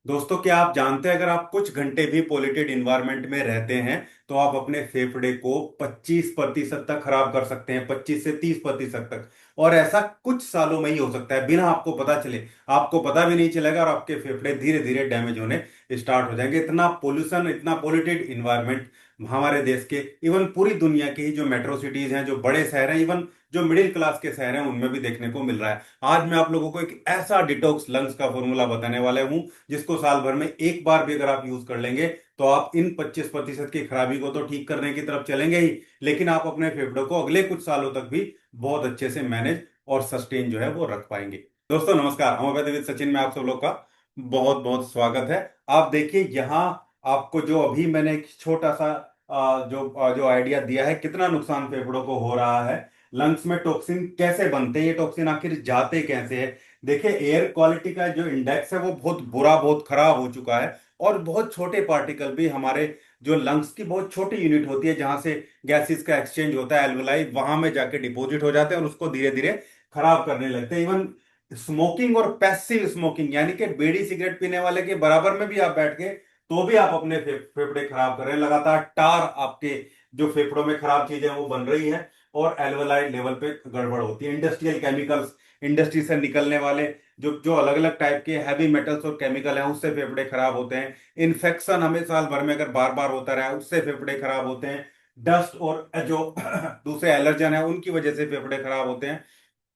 दोस्तों, क्या आप जानते हैं अगर आप कुछ घंटे भी पोल्यूटेड इन्वायरमेंट में रहते हैं तो आप अपने फेफड़े को 25% तक खराब कर सकते हैं, 25 से 30% तक। और ऐसा कुछ सालों में ही हो सकता है बिना आपको पता चले। आपको पता भी नहीं चलेगा और आपके फेफड़े धीरे धीरे डैमेज होने स्टार्ट हो जाएंगे। इतना पोल्यूशन, इतना पोल्यूटेड इन्वायरमेंट हमारे देश के, इवन पूरी दुनिया की जो मेट्रो सिटीज हैं, जो बड़े शहर हैं, इवन जो मिडिल क्लास के शहर हैं, उनमें भी देखने को मिल रहा है। आज मैं आप लोगों को एक ऐसा डिटॉक्स लंग्स का फॉर्मूला बताने वाला हूं जिसको साल भर में एक बार भी अगर आप यूज कर लेंगे तो आप इन 25% की खराबी को तो ठीक करने की तरफ चलेंगे ही, लेकिन आप अपने फेफड़ों को अगले कुछ सालों तक भी बहुत अच्छे से मैनेज और सस्टेन जो है वो रख पाएंगे। दोस्तों नमस्कार, होम्योपैथी विद सचिन में आप सब लोग का बहुत बहुत स्वागत है। आप देखिए यहाँ, आपको जो अभी मैंने एक छोटा सा जो आइडिया दिया है कितना नुकसान फेफड़ों को हो रहा है, लंग्स में टॉक्सिन कैसे बनते हैं, ये टॉक्सिन आखिर जाते कैसे हैं। देखिए, एयर क्वालिटी का जो इंडेक्स है वो बहुत बुरा, बहुत खराब हो चुका है। और बहुत छोटे पार्टिकल भी हमारे जो लंग्स की बहुत छोटी यूनिट होती है जहां से गैसेस का एक्सचेंज होता है, एल्वेलाई, वहां में जाके डिपॉजिट हो जाते हैं और उसको धीरे धीरे खराब करने लगते हैं। इवन स्मोकिंग और पैसिव स्मोकिंग, यानी कि बीड़ी सिगरेट पीने वाले के बराबर में भी आप बैठ के तो भी आप अपने फेफड़े खराब कर रहे हैं। लगातार टार आपके जो फेफड़ों में खराब चीजें वो बन रही है और एल्वेलाई लेवल पे गड़बड़ होती है। इंडस्ट्रियल केमिकल्स, इंडस्ट्री से निकलने वाले जो जो अलग अलग टाइप के हैवी मेटल्स और केमिकल हैं, उससे फेफड़े खराब होते हैं। इन्फेक्शन हमें साल भर में अगर बार बार होता रहा, उससे फेफड़े खराब होते हैं। डस्ट और जो दूसरे एलर्जन है उनकी वजह से फेफड़े खराब होते हैं।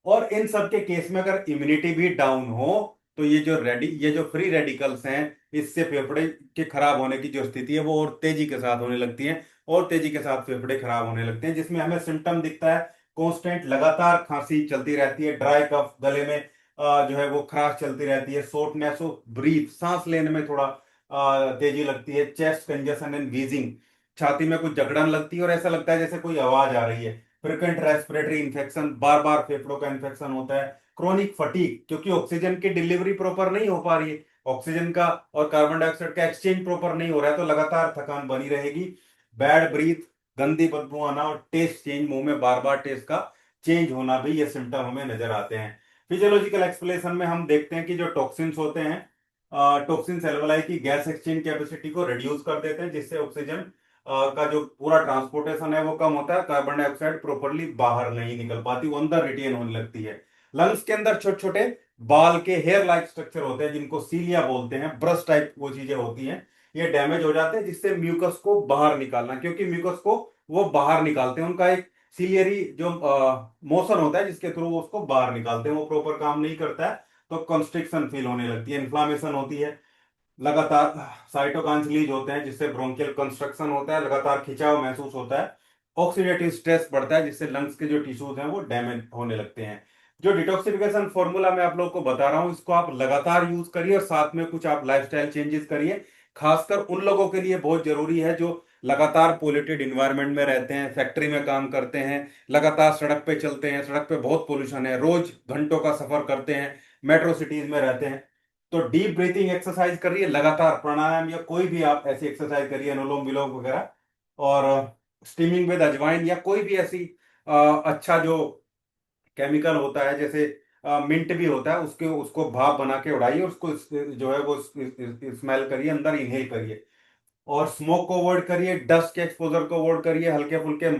और इन सब के केस में अगर इम्यूनिटी भी डाउन हो तो ये जो फ्री रेडिकल्स हैं, इससे फेफड़े के खराब होने की जो स्थिति है वो और तेजी के साथ होने लगती है। और तेजी के साथ फेफड़े खराब होने लगते हैं, जिसमें हमें सिम्टम दिखता है। कांस्टेंट लगातार खांसी चलती रहती है, ड्राई कफ, गले में जो है वो खराश चलती रहती है, शॉर्टनेस ऑफ ब्रीथ, सांस लेने में थोड़ा तेजी लगती है, चेस्ट कंजेशन एंड व्हीजिंग, छाती में कुछ जकड़न लगती है और ऐसा लगता है जैसे कोई आवाज आ रही है। फ्रिक्वेंट रेस्पिरेटरी इन्फेक्शन, बार बार फेफड़ों का इन्फेक्शन होता है। क्रोनिक फटीग, क्योंकि ऑक्सीजन की डिलीवरी प्रॉपर नहीं हो पा रही है, ऑक्सीजन का और कार्बन डाइऑक्साइड का एक्सचेंज प्रॉपर नहीं हो रहा है, तो लगातार थकान बनी रहेगी। बैड ब्रीथ, गंदी बदबू आना और टेस्ट चेंज, मुंह में बार बार टेस्ट का चेंज होना भी ये सिम्टम हमें नजर आते हैं। फिजियोलॉजिकल एक्सप्लेनेशन में हम देखते हैं कि जो टॉक्सिन्स होते हैं, टॉक्सिन्स एल्वेलाई की गैस एक्सचेंज कैपेसिटी को रिड्यूस कर देते हैं, जिससे ऑक्सीजन का जो पूरा ट्रांसपोर्टेशन है वो कम होता है, कार्बन डाइऑक्साइड प्रॉपरली बाहर नहीं निकल पाती, वो अंदर रिटेन होने लगती है। लंग्स के अंदर छोटे छोटे बाल के हेयर लाइक स्ट्रक्चर होते हैं जिनको सीलिया बोलते हैं, ब्रश टाइप वो चीजें होती हैं, ये डैमेज हो जाते हैं, जिससे म्यूकस को बाहर निकालना, क्योंकि म्यूकस को वो बाहर निकालते हैं, उनका एक सीलियरी जो मोशन होता है जिसके थ्रू वो उसको बाहर निकालते हैं, वो प्रॉपर काम नहीं करता है, तो कंस्ट्रिक्शन फील होने लगती है, इन्फ्लामेशन होती है, लगातार साइटोकाइन्स रिलीज होते हैं जिससे ब्रोंकियल कंस्ट्रक्शन होता है, लगातार खिंचाव महसूस होता है, ऑक्सीडेटिव स्ट्रेस बढ़ता है जिससे लंग्स के जो टिश्यूज हैं वो डैमेज होने लगते हैं। जो डिटॉक्सिफिकेशन फॉर्मूला मैं आप लोगों को बता रहा हूं, इसको आप लगातार यूज करिए और साथ में कुछ आप लाइफस्टाइल चेंजेस करिए। खासकर उन लोगों के लिए बहुत जरूरी है जो लगातार पोल्यूटेड इन्वायरमेंट में रहते हैं, फैक्ट्री में काम करते हैं, लगातार सड़क पे चलते हैं, सड़क पे बहुत पोल्यूशन है, रोज घंटों का सफर करते हैं, मेट्रो सिटीज में रहते हैं। तो डीप ब्रीथिंग एक्सरसाइज करिए, लगातार प्राणायाम या कोई भी आप ऐसी एक्सरसाइज करिए, अनुलोम विलोम वगैरह, और स्टीमिंग विद अजवाइन या कोई भी ऐसी अच्छा जो केमिकल होता है, जैसे मिंट भी होता है, उसके उसको भाप बना के उड़ाइए, उसको जो है वो स्मेल करिए, अंदर इनहेल करिए। और स्मोक को अवॉइड करिए, डस्ट के एक्सपोजर को अवॉइड करिए, हल्के फुल्के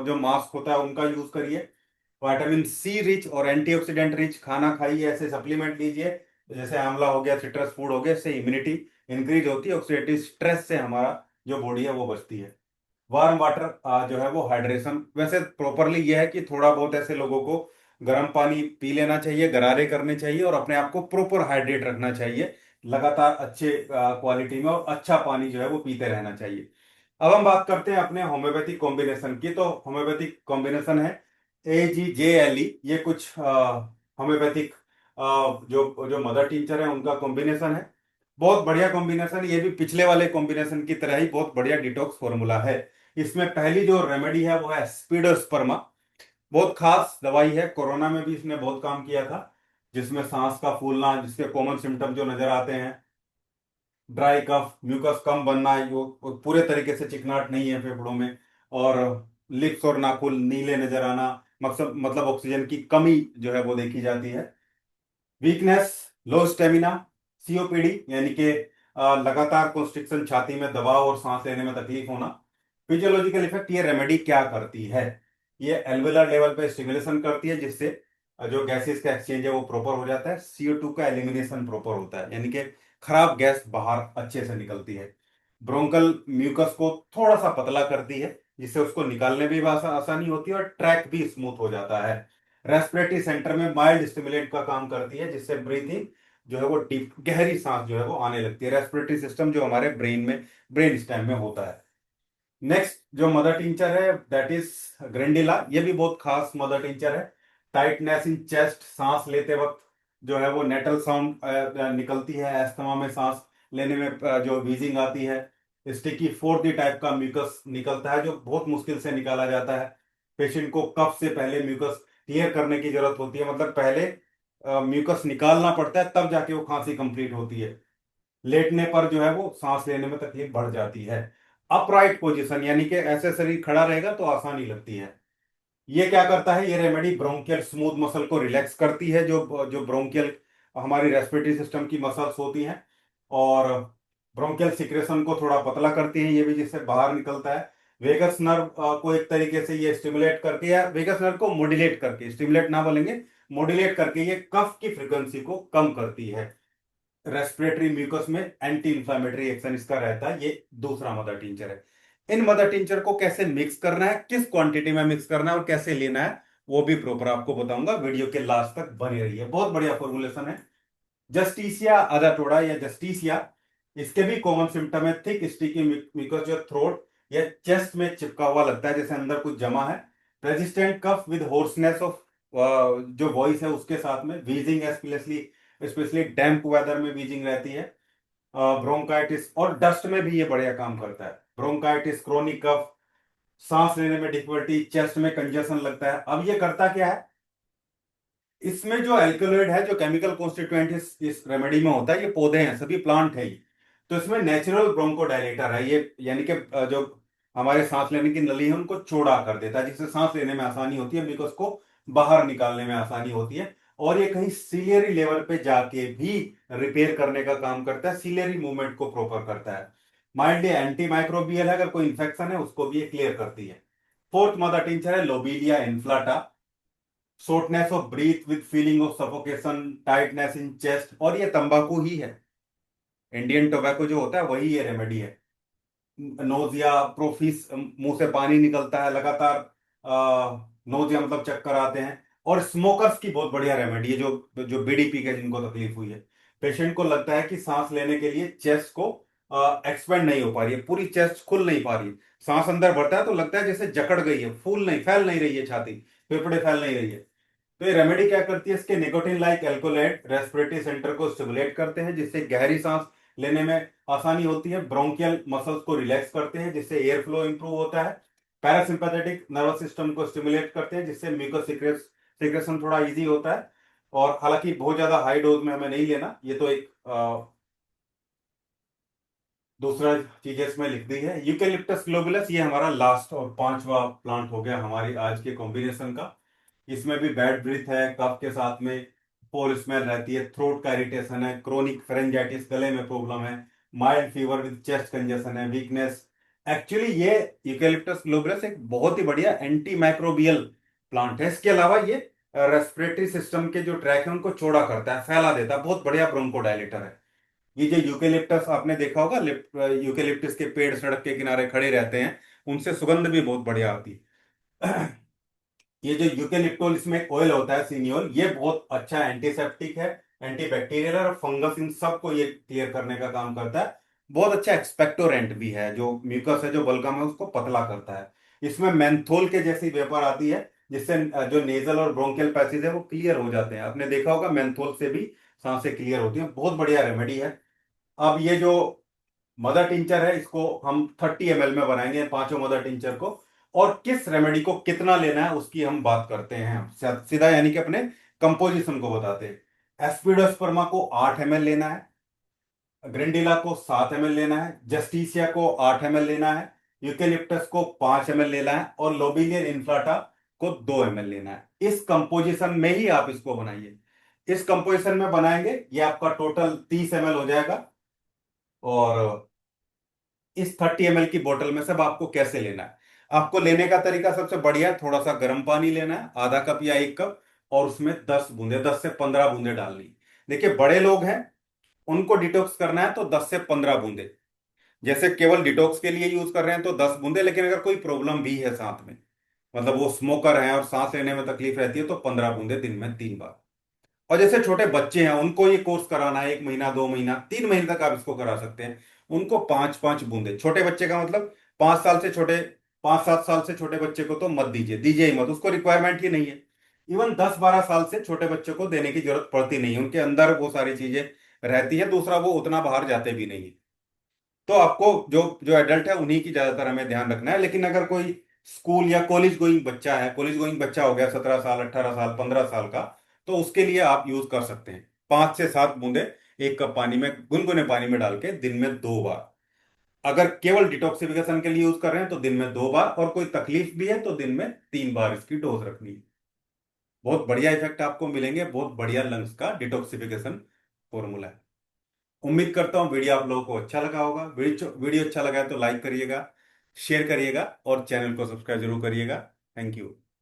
जो मास्क होता है उनका यूज करिए। विटामिन सी रिच और एंटीऑक्सीडेंट रिच खाना खाइए, ऐसे सप्लीमेंट लीजिए, जैसे आंवला हो गया, सिट्रस फूड हो गया, इससे इम्यूनिटी इंक्रीज होती है, ऑक्सीडेटिव स्ट्रेस से हमारा जो बॉडी है वो बचती है। वार्म वाटर जो है वो हाइड्रेशन, वैसे प्रॉपरली ये है कि थोड़ा बहुत ऐसे लोगों को गर्म पानी पी लेना चाहिए, गरारे करने चाहिए और अपने आप को प्रॉपर हाइड्रेट रखना चाहिए, लगातार अच्छे क्वालिटी में और अच्छा पानी जो है वो पीते रहना चाहिए। अब हम बात करते हैं अपने होम्योपैथिक कॉम्बिनेशन की। तो होम्योपैथिक कॉम्बिनेशन है AGJLE, ये कुछ होम्योपैथिक जो जो मदर टीचर है उनका कॉम्बिनेशन है। बहुत बढ़िया कॉम्बिनेशन, ये भी पिछले वाले कॉम्बिनेशन की तरह ही बहुत बढ़िया डिटॉक्स फॉर्मूला है। इसमें पहली जो रेमेडी है वो है स्पीडोस्पर्मा, बहुत खास दवाई है, कोरोना में भी इसने बहुत काम किया था, जिसमें सांस का फूलना, जिसके कॉमन सिम्टम जो नजर आते हैं, ड्राई कफ, म्यूकस कम बनना, वो पूरे तरीके से चिकनाहट नहीं है फेफड़ों में, और लिप्स और नाखून नीले नजर आना, मतलब ऑक्सीजन की कमी जो है वो देखी जाती है। वीकनेस, लो स्टेमिना, सीओपीडी यानी कि लगातार कंस्ट्रिक्शन, छाती में दबाव और सांस लेने में तकलीफ होना। फिजियोलॉजिकल इफेक्ट, ये रेमेडी क्या करती है? ये एल्वेलर लेवल पे स्टिमुलेशन करती है, जिससे जो गैसेस का एक्सचेंज है वो प्रॉपर हो जाता है, CO2 का एलिमिनेशन प्रॉपर होता है, यानी कि खराब गैस बाहर अच्छे से निकलती है। ब्रोंकल म्यूकस को थोड़ा सा पतला करती है, जिससे उसको निकालने में भी आसानी होती है और ट्रैक भी स्मूथ हो जाता है। रेस्पिरेटरी सेंटर में माइल्ड स्टिमुलेट का काम करती है, जिससे ब्रीथिंग जो है वो डीप, गहरी सांस जो है वो आने लगती है। रेस्पिरेटरी सिस्टम जो हमारे ब्रेन में, ब्रेन स्टेम में होता है। नेक्स्ट जो मदर टिंचर है दैट इज ग्रेंडिला। ये भी बहुत खास मदर टिंचर है। टाइटनेस इन चेस्ट, सांस लेते वक्त जो है वो नेटल साउंड निकलती है, अस्थमा में सांस लेने में जो व्हीजिंग आती है। स्टिकी फोर्थ टाइप का म्यूकस निकलता है, जो बहुत मुश्किल से निकाला जाता है। पेशेंट को कफ से पहले म्यूकस क्लियर करने की जरूरत होती है, मतलब पहले म्यूकस निकालना पड़ता है, तब जाके वो खांसी कंप्लीट होती है। लेटने पर जो है वो सांस लेने में तकलीफ बढ़ जाती है। अपराइट पोजीशन यानी कि ऐसे शरीर खड़ा रहेगा तो आसानी लगती है। ये क्या करता है? ये रेमेडी ब्रोंकियल स्मूथ मसल को रिलैक्स करती है, जो जो ब्रोंकियल हमारी रेस्पिरेटरी सिस्टम की मसल्स होती हैं, और ब्रोंकियल सिक्रेशन को थोड़ा पतला करती हैं ये भी, जिससे बाहर निकलता है। वेगस नर्व को एक तरीके से ये स्टिमुलेट करके, या वेगस नर्व को मोडुलेट करके, स्टिमुलेट ना बोलेंगे, मोडुलेट करके ये कफ की फ्रीक्वेंसी को कम करती है। रेस्पिरेटरी म्यूकस में एंटी इंफ्लेमेटरी एक्शन इसका रहता है। ये दूसरा मदर टिंचर है। इन मदर टिंचर को कैसे मिक्स करना है, किस क्वांटिटी में मिक्स करना है और कैसे लेना है, वो भी प्रॉपर आपको बताऊंगा। वीडियो के लास्ट तक बने रहिए, बहुत बढ़िया फॉर्मुलेशन है। जस्टिसिया अदाटोड़ा या जस्टिसिया, इसके भी कॉमन सिम्टम है थिक स्टिकी म्यूकस, जो थ्रोट या चेस्ट में चिपका हुआ लगता है, जैसे अंदर कुछ जमा है। Resistant cough with hoarseness of, जो वॉइस है उसके साथ में, wheezing, especially especially damp weather में वीजिंग रहती है। ब्रोंकाइटिस और डस्ट में भी ये बढ़िया काम करता है। ब्रोंकाइटिस, क्रोनिक कफ, सांस लेने में डिफिकल्टी, चेस्ट में कंजेशन लगता है। अब ये करता क्या है? इसमें जो एल्कलॉइड है, जो केमिकल कॉन्स्टिट्यूएंट इस रेमेडी में होता है, ये पौधे हैं, सभी प्लांट है ये। तो इसमें नेचुरल ब्रोंकोडायलेटर है ये, यानी कि जो हमारे सांस लेने की नली है उनको चौड़ा कर देता है, जिससे सांस लेने में आसानी होती है, बिकॉज को बाहर निकालने में आसानी होती है। और ये कहीं सीलियरी लेवल पे जाके भी रिपेयर करने का काम करता है, सीलियरी मूवमेंट को प्रॉपर करता है। माइल्डली एंटी माइक्रोबियल है, अगर कोई इंफेक्शन है उसको भी ये क्लियर करती है। फोर्थ मदर टिंचर है lobelia inflata. Shortness of breath with feeling of suffocation, tightness in chest, और ये तंबाकू ही है। इंडियन टोबैको जो होता है वही ये रेमेडी है। नोजिया, प्रोफिस, मुंह से पानी निकलता है लगातार, नोजिया मतलब चक्कर आते हैं। और स्मोकर्स की बहुत बढ़िया रेमेडी है, जो जो बीड़ी पी के जिनको तकलीफ हुई है। पेशेंट को लगता है कि सांस लेने के लिए चेस्ट को एक्सपेंड नहीं हो पा रही है, पूरी चेस्ट खुल नहीं पा रही है। सांस अंदर बढ़ता है तो लगता है जैसे जकड़ गई है, फूल नहीं, फैल नहीं रही है छाती, फेफड़े फैल नहीं रही है। तो ये रेमेडी क्या करती है? इसके nicotine like alkaloid respiratory centre को स्टिमुलेट करते हैं, जिससे गहरी सांस लेने में आसानी होती है। ब्रोंकियल मसल्स को रिलैक्स करते हैं, जिससे एयर फ्लो इंप्रूव होता है। पैरासिम्पैथेटिक नर्वस सिस्टम को स्टिमुलेट करते हैं, जिससे म्यूकस सिक्रेशन थोड़ा इजी होता है। और हालांकि बहुत ज्यादा हाई डोज में हमें नहीं लेना, ये तो एक दूसरा चीज इसमें लिख दी है। यूकेलिप्टस ग्लोबुलस, ये हमारा लास्ट और पांचवा प्लांट हो गया हमारी आज के कॉम्बिनेशन का। इसमें भी बैड ब्रीथ है, कफ के साथ में पोर स्मेल रहती है, थ्रोट का इरिटेशन है, क्रोनिक फेरेंजाइटिस, गले में प्रॉब्लम है, mild fever with chest congestion है, वीकनेस। एक्चुअली ये यूकेलिप्टस ग्लोबुलस एक बहुत ही बढ़िया एंटी माइक्रोबियल प्लांट है। इसके अलावा ये रेस्पिरेटरी सिस्टम के जो ट्रैक है उनको चौड़ा करता है, फैला देता है, बहुत बढ़िया ब्रोंकोडायलेटर है। ये जो यूकेलिप्टस आपने देखा होगा, यूकेलिप्टस के पेड़ सड़क के किनारे खड़े रहते हैं, उनसे सुगंध भी बहुत बढ़िया आती है। ये जो यूकेलिप्टोल इसमें ऑयल होता है, सीनियोल, ये बहुत अच्छा एंटीसेप्टिक है, एंटीबैक्टीरियल और फंगस, इन सब को ये क्लियर करने का काम करता है। बहुत अच्छा एक्सपेक्टोरेंट भी है, जो म्यूकस है, जो बलगम है, उसको पतला करता है। इसमें मेंथोल के जैसी वेपर आती है, जिससे जो नेजल और ब्रोंकियल पैसेज है वो क्लियर हो जाते हैं। आपने देखा होगा मेंथोल से भी सांसें क्लियर होती हैं, बहुत बढ़िया रेमेडी है। अब ये जो मदर टिंचर है, इसको हम 30 ml में बनाएंगे, पांचों मदर टिंचर को। और किस रेमेडी को कितना लेना है उसकी हम बात करते हैं, सीधा यानी कि अपने कंपोजिशन को बताते हैं। एस्पिडोस्पर्मा को 8 ml लेना है, ग्रेंडिला को 7 ml लेना है, जस्टिसिया को 8 ml लेना है, यूकेलिप्टस को 5 ml लेना है, और लोबिलियन इन्फ्लाटा को 2 ml लेना है। इस कंपोजिशन में ही आप इसको बनाइए। इस कंपोजिशन में बनाएंगे, ये आपका टोटल 30 ml हो जाएगा। और इस 30 ml की बोतल में सब आपको कैसे लेना है? आपको लेने का तरीका सबसे बढ़िया है, थोड़ा सा गर्म पानी लेना है, आधा कप या 1 कप, और उसमें 10 बूंदे, 10 से 15 बूंदे डालनी। देखिए बड़े लोग हैं, उनको डिटॉक्स करना है तो 10 से 15 बूंदे। जैसे केवल डिटॉक्स के लिए यूज कर रहे हैं तो 10 बूंदे, लेकिन अगर कोई प्रॉब्लम भी है साथ में, मतलब वो स्मोकर है और सांस लेने में तकलीफ रहती है, तो 15 बूंदे दिन में 3 बार। और जैसे छोटे बच्चे हैं, उनको ये कोर्स कराना है 1 महीना, 2 महीना, 3 महीने तक आप इसको करा सकते हैं। उनको 5-5 बूंदे, छोटे बच्चे का मतलब 5 साल से छोटे, 5-7 साल से छोटे बच्चे को तो मत दीजिए, दीजिए ही मत, उसको रिक्वायरमेंट ही नहीं है। इवन 10-12 साल से छोटे बच्चे को देने की जरूरत पड़ती नहीं है, उनके अंदर वो सारी चीजें रहती है। दूसरा, वो उतना बाहर जाते भी नहीं है। तो आपको जो जो एडल्ट है उन्हीं की ज्यादातर हमें ध्यान रखना है। लेकिन अगर कोई स्कूल या कॉलेज गोइंग बच्चा है, कॉलेज गोइंग बच्चा हो गया 17 साल, 18 साल, 15 साल का, तो उसके लिए आप यूज कर सकते हैं 5 से 7 बूंदे 1 कप पानी में, गुनगुने पानी में डाल के दिन में 2 बार। अगर केवल डिटॉक्सिफिकेशन के लिए यूज कर रहे हैं तो दिन में 2 बार, और कोई तकलीफ भी है तो दिन में 3 बार इसकी डोज रखनी है। बहुत बढ़िया इफेक्ट आपको मिलेंगे, बहुत बढ़िया लंग्स का डिटॉक्सिफिकेशन फॉर्मूला है। उम्मीद करता हूँ वीडियो आप लोगों को अच्छा लगा होगा। वीडियो अच्छा लगा है तो लाइक करिएगा, शेयर करिएगा और चैनल को सब्सक्राइब जरूर करिएगा। Thank you.